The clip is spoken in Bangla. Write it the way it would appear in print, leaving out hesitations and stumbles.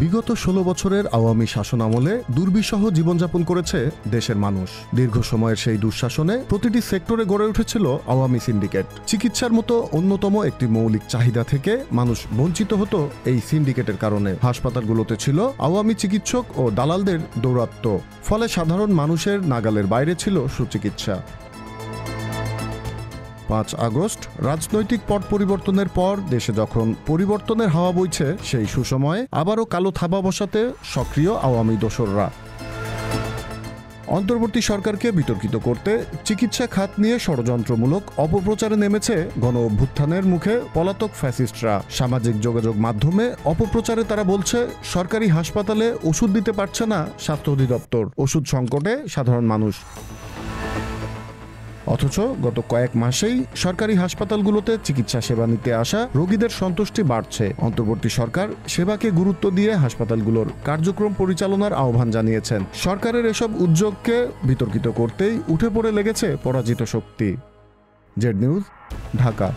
বিগত ১৬ বছরের আওয়ামী শাসনামলে দুর্বিষহ জীবনযাপন করেছে দেশের মানুষ। দীর্ঘ সময়ের সেই দুঃশাসনে প্রতিটি সেক্টরে গড়ে উঠেছিল আওয়ামী সিন্ডিকেট। চিকিৎসার মতো অন্যতম একটি মৌলিক চাহিদা থেকে মানুষ বঞ্চিত হতো এই সিন্ডিকেটের কারণে। হাসপাতালগুলোতে ছিল আওয়ামী চিকিৎসক ও দালালদের দৌরাত্ম্য, ফলে সাধারণ মানুষের নাগালের বাইরে ছিল সুচিকিৎসা। ৫ আগস্ট রাজনৈতিক পট পরিবর্তনের পর দেশে যখন পরিবর্তনের হাওয়া বইছে, সেই সুসময়ে আবারও কালো থাবা বসাতে সক্রিয় আওয়ামী দোসররা। অন্তর্বর্তী সরকারকে বিতর্কিত করতে চিকিৎসা খাত নিয়ে ষড়যন্ত্রমূলক অপপ্রচারে নেমেছে গণ অভ্যুত্থানের মুখে পলাতক ফ্যাসিস্টরা। সামাজিক যোগাযোগ মাধ্যমে অপপ্রচারে তারা বলছে, সরকারি হাসপাতালে ওষুধ দিতে পারছে না স্বাস্থ্য অধিদপ্তর, ওষুধ সংকটে সাধারণ মানুষ। অথচ গত কয়েক মাসেই সরকারি হাসপাতালগুলোতে চিকিৎসা সেবা নিতে আসা রোগীদের সন্তুষ্টি বাড়ছে। অন্তর্বর্তী সরকার সেবাকে গুরুত্ব দিয়ে হাসপাতালগুলোর কার্যক্রম পরিচালনার আহ্বান জানিয়েছেন। সরকারের এসব উদ্যোগকে বিতর্কিত করতেই উঠে পড়ে লেগেছে পরাজিত শক্তি। Z news, Dhaka.